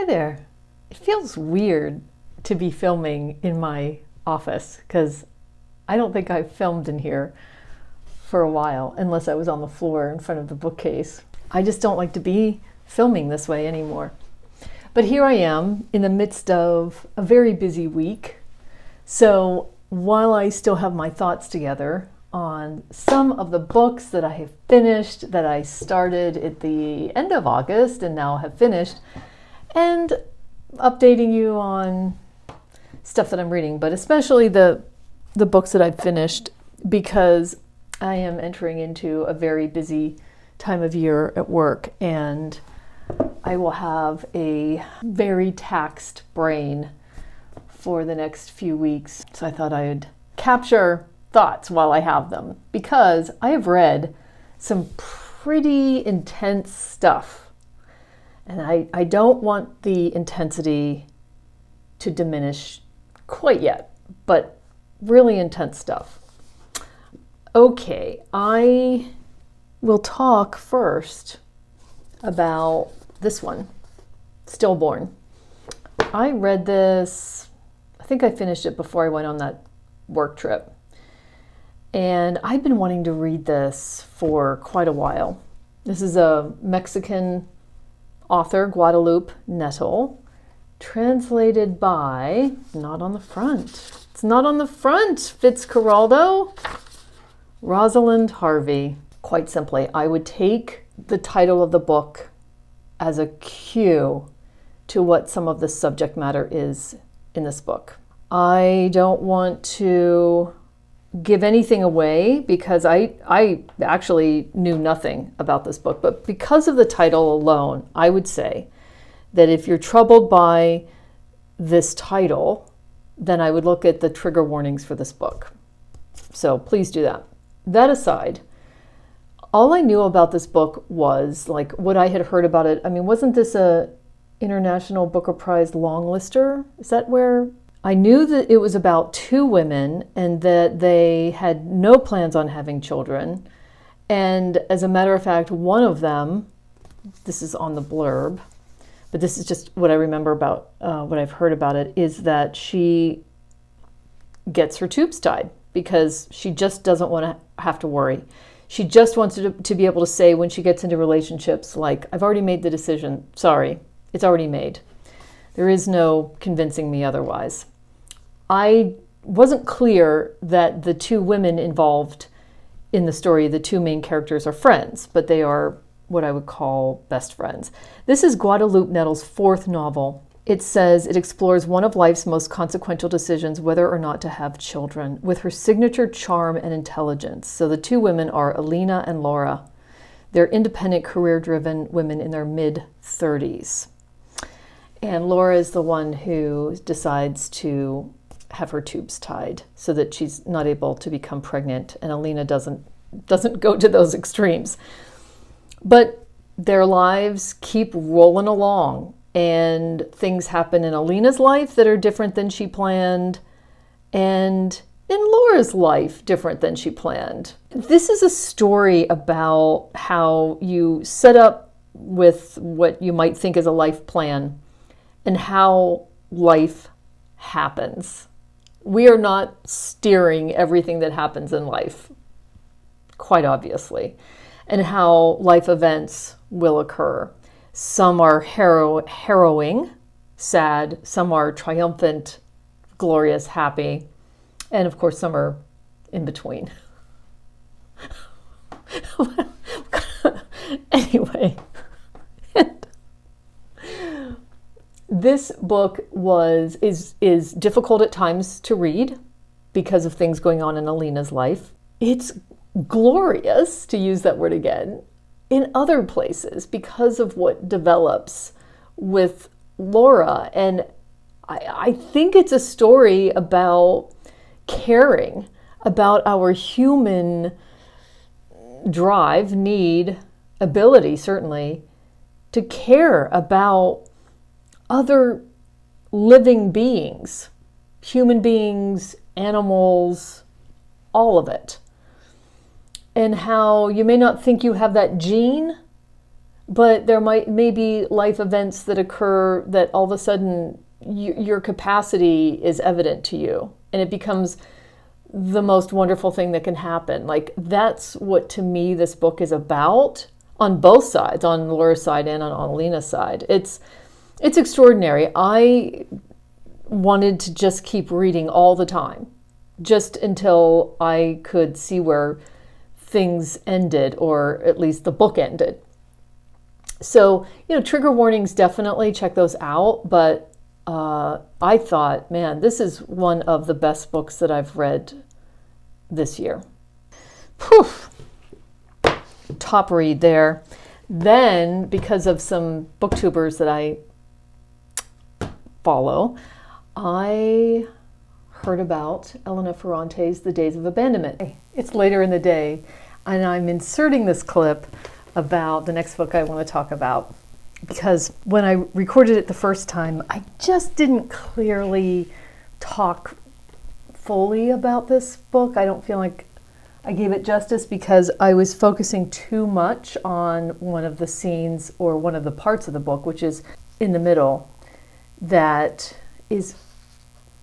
Hi there. It feels weird to be filming in my office because I don't think I've filmed in here for a while, unless I was on the floor in front of the bookcase. I just don't like to be filming this way anymore. But here I am in the midst of a very busy week. So while I still have my thoughts together on some of the books that I have finished, that I started at the end of August and now have finished, and updating you on stuff that I'm reading, but especially the books that I've finished, because I am entering into a very busy time of year at work, and I will have a very taxed brain for the next few weeks. So I thought I would capture thoughts while I have them, because I have read some pretty intense stuff. And I don't want the intensity to diminish quite yet, but really intense stuff. Okay, I will talk first about this one, Stillborn. I read this, I think I finished it before I went on that work trip. And I've been wanting to read this for quite a while. This is a Mexican author, Guadalupe Nettel, translated by, not on the front. It's not on the front, Fitzcarraldo. Rosalind Harvey. Quite simply, I would take the title of the book as a cue to what some of the subject matter is in this book. I don't want to give anything away because I actually knew nothing about this book, but because of the title alone, I would say that if you're troubled by this title, then I would look at the trigger warnings for this book. So please do that. That aside, all I knew about this book was like what I had heard about it. I mean, wasn't this a International Booker Prize long lister? Is that where? I knew that it was about two women and that they had no plans on having children. And as a matter of fact, one of them, this is on the blurb, but this is just what I remember about what I've heard about it, is that she gets her tubes tied because she just doesn't want to have to worry. She just wants to be able to say when she gets into relationships, like, I've already made the decision. Sorry, it's already made. There is no convincing me otherwise. I wasn't clear that the two women involved in the story, the two main characters, are friends, but they are what I would call best friends. This is Guadalupe Nettel's fourth novel. It says it explores one of life's most consequential decisions, whether or not to have children, with her signature charm and intelligence. So the two women are Alina and Laura. They're independent, career-driven women in their mid-30s. And Laura is the one who decides to have her tubes tied so that she's not able to become pregnant, and Alina doesn't go to those extremes. But their lives keep rolling along, and things happen in Alina's life that are different than she planned, and in Laura's life different than she planned. This is a story about how you set up with what you might think is a life plan and how life happens. We are not steering everything that happens in life, quite obviously, and how life events will occur. Some are harrowing, sad, some are triumphant, glorious, happy, and of course some are in between. Anyway, this book is difficult at times to read because of things going on in Alina's life. It's glorious, to use that word again, in other places because of what develops with Laura. And I think it's a story about caring, about our human drive, need, ability, certainly, to care about other living beings, human beings, animals, all of it. And how you may not think you have that gene, but there may be life events that occur that all of a sudden your capacity is evident to you, and it becomes the most wonderful thing that can happen. Like, that's what, to me, this book is about, on both sides, on Laura's side and on Alina's side. It's extraordinary. I wanted to just keep reading all the time, just until I could see where things ended, or at least the book ended. So, trigger warnings, definitely check those out. But I thought, man, this is one of the best books that I've read this year. Poof! Top read there. Then, because of some booktubers that I follow, I heard about Elena Ferrante's The Days of Abandonment. It's later in the day, and I'm inserting this clip about the next book I want to talk about, because when I recorded it the first time, I just didn't clearly talk fully about this book. I don't feel like I gave it justice, because I was focusing too much on one of the scenes, or one of the parts of the book, which is in the middle, that is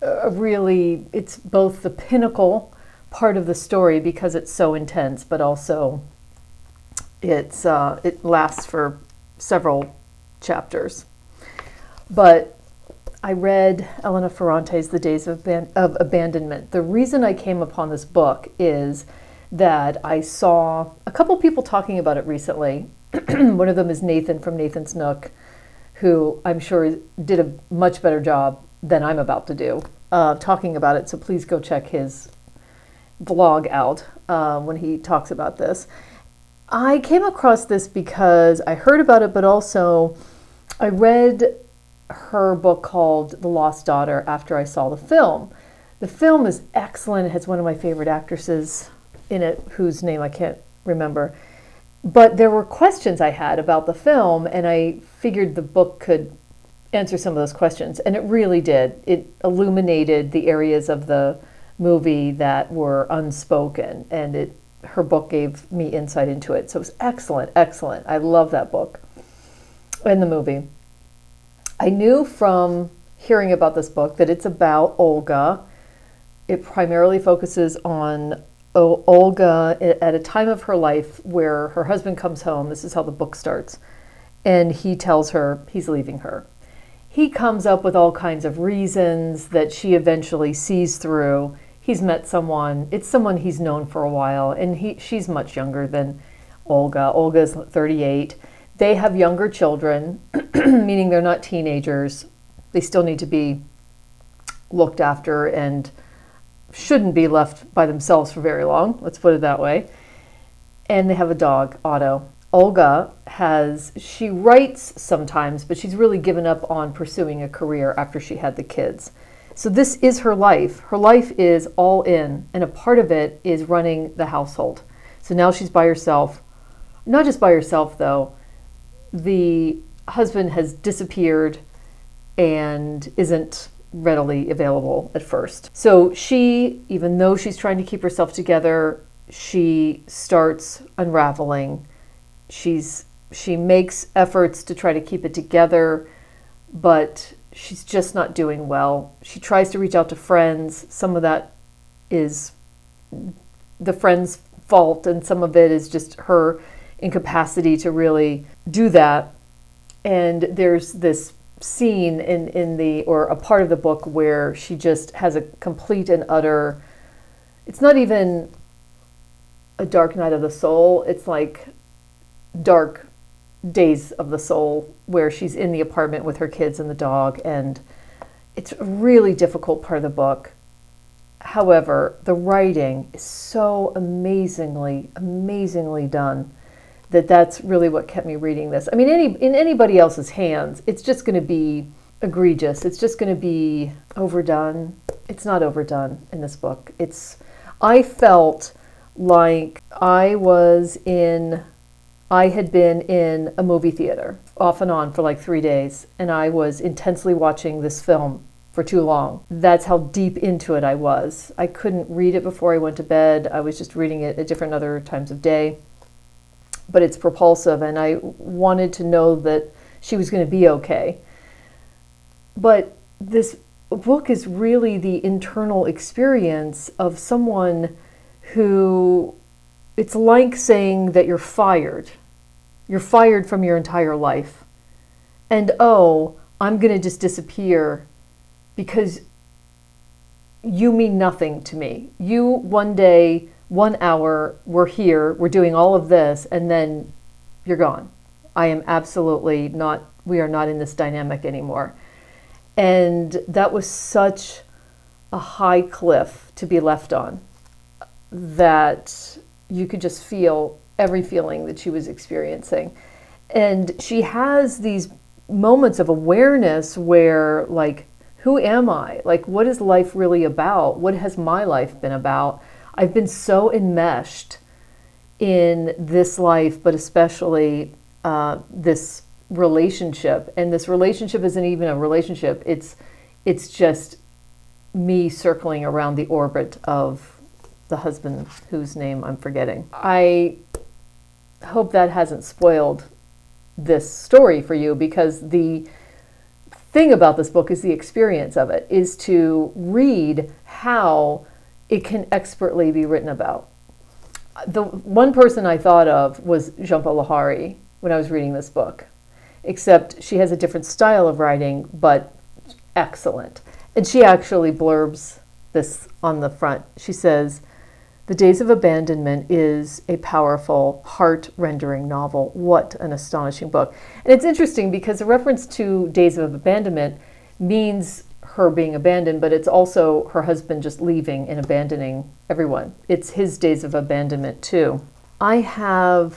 really, it's both the pinnacle part of the story because it's so intense, but also it lasts for several chapters. But I read Elena Ferrante's The Days of Abandonment. The reason I came upon this book is that I saw a couple people talking about it recently. One of them is Nathan from Nathan's Nook, who I'm sure did a much better job than I'm about to do talking about it. So please go check his vlog out when he talks about this. I came across this because I heard about it, but also I read her book called The Lost Daughter after I saw the film. The film is excellent. It has one of my favorite actresses in it, whose name I can't remember. But there were questions I had about the film, and I figured the book could answer some of those questions. And it really did. It illuminated the areas of the movie that were unspoken, and her book gave me insight into it. So it was excellent, excellent. I love that book and the movie. I knew from hearing about this book that it's about Olga. It primarily focuses on Olga at a time of her life where her husband comes home. This is how the book starts. And he tells her he's leaving her. He comes up with all kinds of reasons that she eventually sees through. He's met someone. It's someone he's known for a while, and she's much younger than Olga. Olga's 38. They have younger children, meaning they're not teenagers. They still need to be looked after and shouldn't be left by themselves for very long. Let's put it that way. And they have a dog, Otto. Olga she writes sometimes, but she's really given up on pursuing a career after she had the kids. So this is her life. Her life is all in, and a part of it is running the household. So now she's by herself. Not just by herself, though. The husband has disappeared and isn't readily available at first. So she, even though she's trying to keep herself together, she starts unraveling. She makes efforts to try to keep it together, but she's just not doing well. She tries to reach out to friends. Some of that is the friends' fault, and some of it is just her incapacity to really do that. And there's this scene or a part of the book where she just has a complete and utter, it's not even a dark night of the soul, it's like dark days of the soul, where she's in the apartment with her kids and the dog, and it's a really difficult part of the book. However, the writing is so amazingly done that's really what kept me reading this. I mean, in anybody else's hands, it's just going to be egregious. It's just going to be overdone. It's not overdone in this book. I felt like I had been in a movie theater off and on for like 3 days, and I was intensely watching this film for too long. That's how deep into it I was. I couldn't read it before I went to bed. I was just reading it at different other times of day. but it's propulsive, and I wanted to know that she was going to be okay. But this book is really the internal experience of someone who, it's like saying that you're fired. You're fired from your entire life. And oh, I'm going to just disappear because you mean nothing to me. You, one day, 1 hour, we're here, we're doing all of this, and then you're gone. I am absolutely not, we are not in this dynamic anymore. And that was such a high cliff to be left on, that you could just feel every feeling that she was experiencing. And she has these moments of awareness where, like, who am I? Like, what is life really about? What has my life been about? I've been so enmeshed in this life, but especially this relationship. And this relationship isn't even a relationship. It's just me circling around the orbit of the husband whose name I'm forgetting. I hope that hasn't spoiled this story for you, because the thing about this book is the experience of it, is to read how it can expertly be written about. The one person I thought of was Jean-Paul Lahari when I was reading this book, except she has a different style of writing, but excellent. And she actually blurbs this on the front. She says, "The Days of Abandonment is a powerful, heart-rendering novel. What an astonishing book." And it's interesting because the reference to Days of Abandonment means her being abandoned, but it's also her husband just leaving and abandoning everyone. It's his days of abandonment too. It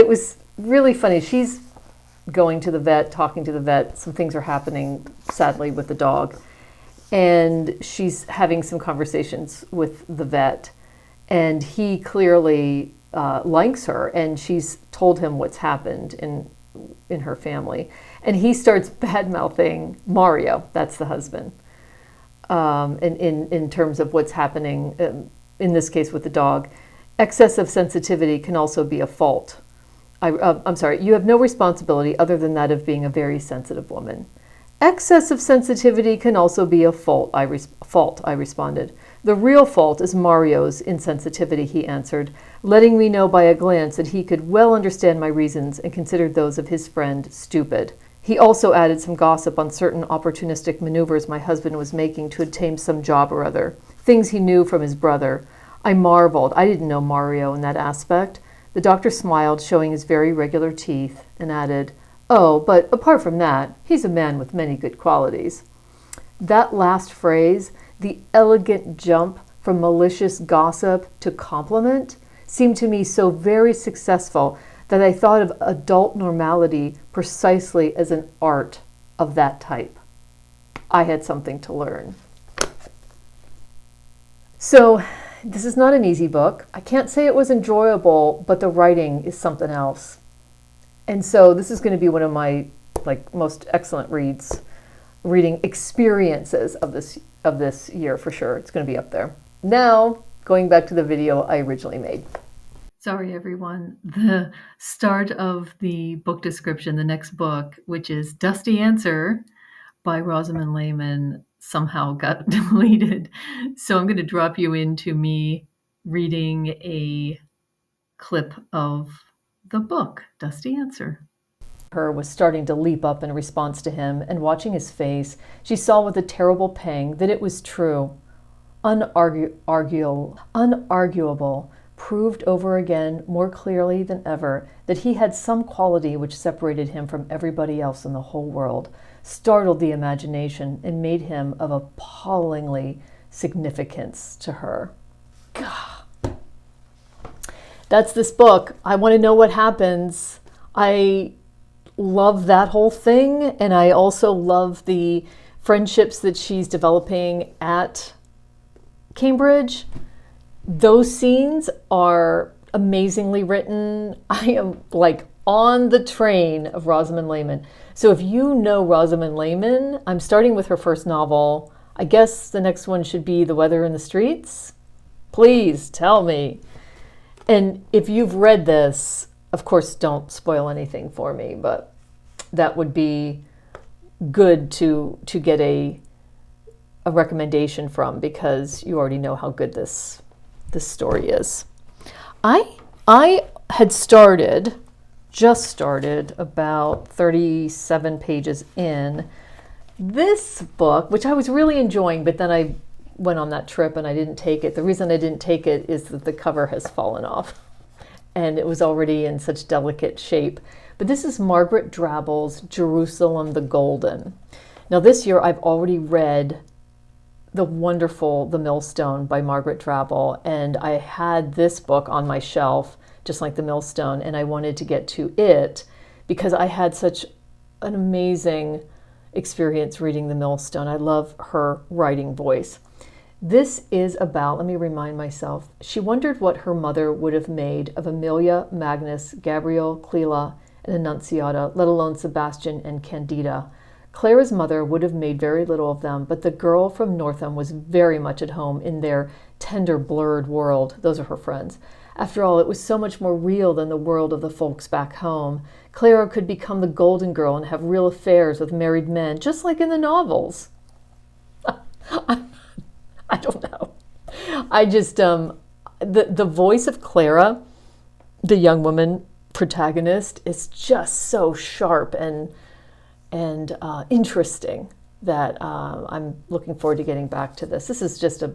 was really funny. She's going to the vet, talking to the vet. Some things are happening, sadly, with the dog. And she's having some conversations with the vet. And he clearly likes her. And she's told him what's happened in her family. And he starts bad-mouthing Mario, that's the husband, in terms of what's happening, in this case with the dog. Excess of sensitivity can also be a fault. I'm sorry, you have no responsibility other than that of being a very sensitive woman. Excess of sensitivity can also be a fault, I responded. The real fault is Mario's insensitivity, he answered, letting me know by a glance that he could well understand my reasons and considered those of his friend stupid. He also added some gossip on certain opportunistic maneuvers my husband was making to obtain some job or other, things he knew from his brother. I marveled. I didn't know Mario in that aspect. The doctor smiled, showing his very regular teeth, and added, "Oh, but apart from that, he's a man with many good qualities." That last phrase, the elegant jump from malicious gossip to compliment, seemed to me so very successful that I thought of adult normality precisely as an art of that type. I had something to learn. So, this is not an easy book. I can't say it was enjoyable, but the writing is something else. And so this is going to be one of my most excellent reading experiences of this year for sure. It's going to be up there. Now, going back to the video I originally made. Sorry, everyone. The start of the book description, the next book, which is Dusty Answer by Rosamund Lehman, somehow got deleted. So I'm going to drop you into me reading a clip of the book, Dusty Answer. Her was starting to leap up in response to him, and watching his face, she saw with a terrible pang that it was true. Unarguable, proved over again more clearly than ever that he had some quality which separated him from everybody else in the whole world, startled the imagination, and made him of appallingly significance to her. God. That's this book. I want to know what happens. I love that whole thing, and I also love the friendships that she's developing at Cambridge. Those scenes are amazingly written. I am on the train of Rosamund Lehman. So if you know Rosamund Lehman, I'm starting with her first novel. I guess the next one should be The Weather in the Streets. Please tell me. And if you've read this, of course, don't spoil anything for me, but that would be good to get a recommendation from, because you already know how good this story is. I had just started about 37 pages in this book, which I was really enjoying, but then I went on that trip and I didn't take it. The reason I didn't take it is that the cover has fallen off and it was already in such delicate shape. But this is Margaret Drabble's Jerusalem the Golden. Now this year I've already read the wonderful The Millstone by Margaret Drabble, and I had this book on my shelf, just like The Millstone, and I wanted to get to it because I had such an amazing experience reading The Millstone. I love her writing voice. This is about, let me remind myself, she wondered what her mother would have made of Amelia, Magnus, Gabriel, Clelia, and Annunziata, let alone Sebastian and Candida. Clara's mother would have made very little of them, but the girl from Northam was very much at home in their tender, blurred world. Those are her friends. After all, it was so much more real than the world of the folks back home. Clara could become the golden girl and have real affairs with married men, just like in the novels. I don't know. I just, the voice of Clara, the young woman protagonist, is just so sharp and interesting that I'm looking forward to getting back to this. This is just a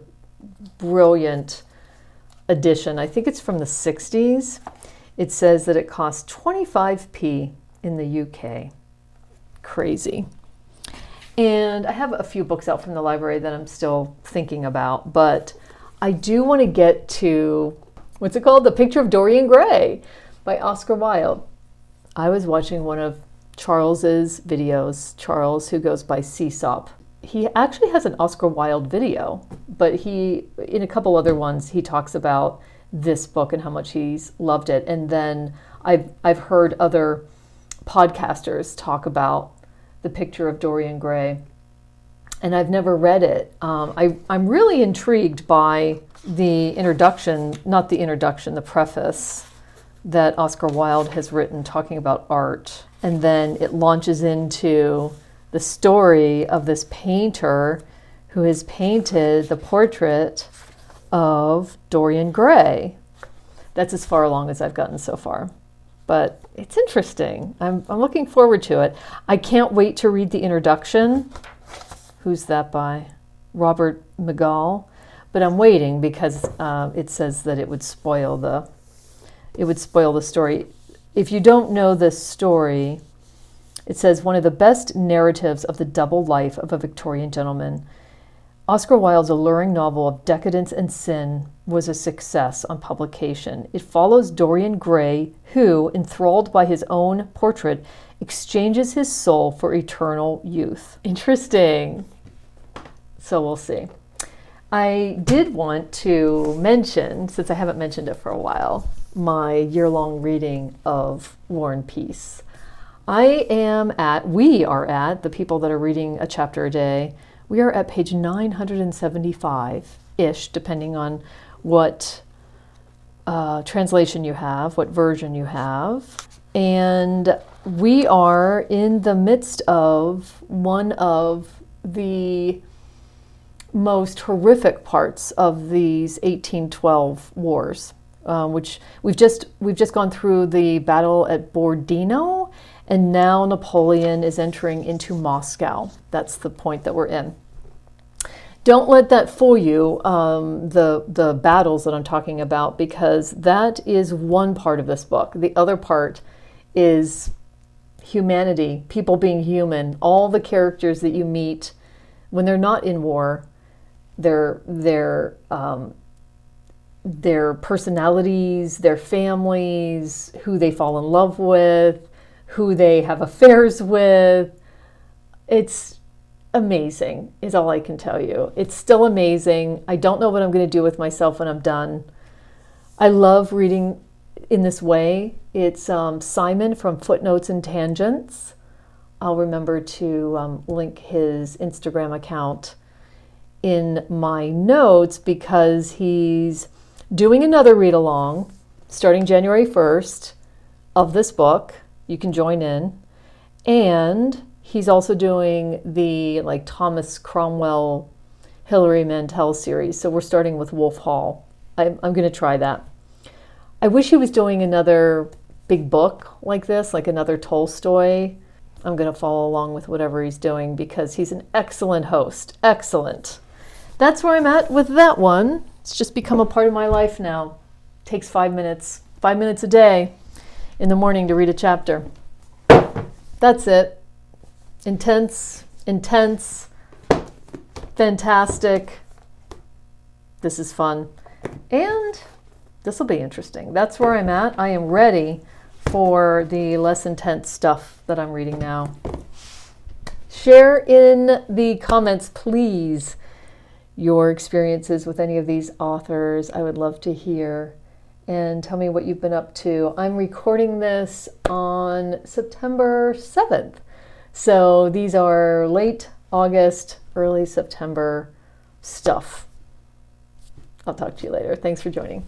brilliant edition. I think it's from the 60s. It says that it costs 25p in the UK. Crazy. And I have a few books out from the library that I'm still thinking about, but I do want to get to, what's it called? The Picture of Dorian Gray by Oscar Wilde. I was watching one of Charles's videos, Charles, who goes by Seesop. He actually has an Oscar Wilde video, but he, in a couple other ones, he talks about this book and how much he's loved it. And then I've heard other podcasters talk about The Picture of Dorian Gray, and I've never read it. I'm really intrigued by the the preface that Oscar Wilde has written talking about art. And then it launches into the story of this painter who has painted the portrait of Dorian Gray. That's as far along as I've gotten so far. But it's interesting. I'm looking forward to it. I can't wait to read the introduction. Who's that by? Robert McGall. But I'm waiting because it says that it would spoil the story. If you don't know this story, it says one of the best narratives of the double life of a Victorian gentleman. Oscar Wilde's alluring novel of decadence and sin was a success on publication. It follows Dorian Gray, who, enthralled by his own portrait, exchanges his soul for eternal youth. Interesting. So we'll see. I did want to mention, since I haven't mentioned it for a while, my year-long reading of War and Peace. We are at, the people that are reading a chapter a day, we are at page 975-ish, depending on what translation you have, what version you have. And we are in the midst of one of the most horrific parts of these 1812 wars, which we've just gone through the battle at Borodino, and now Napoleon is entering into Moscow. That's the point that we're in. Don't let that fool you, the battles that I'm talking about, because that is one part of this book. The other part is humanity, people being human, all the characters that you meet when they're not in war, their personalities, their families, who they fall in love with, who they have affairs with. It's amazing, is all I can tell you. It's still amazing. I don't know what I'm going to do with myself when I'm done. I love reading in this way. It's Simon from Footnotes and Tangents. I'll remember to link his Instagram account in my notes because he's doing another read-along starting January 1st of this book. You can join in. And he's also doing the like Thomas Cromwell, Hilary Mantel series. So we're starting with Wolf Hall. I'm going to try that. I wish he was doing another big book like this, like another Tolstoy. I'm going to follow along with whatever he's doing because he's an excellent host. Excellent. That's where I'm at with that one. It's just become a part of my life now. It takes 5 minutes a day in the morning to read a chapter. That's it. Intense, fantastic. This is fun. And this will be interesting. That's where I'm at. I am ready for the less intense stuff that I'm reading now. Share in the comments, please, your experiences with any of these authors. I would love to hear. And tell me what you've been up to. I'm recording this on September 7th. So these are late August, early September stuff. I'll talk to you later. Thanks for joining.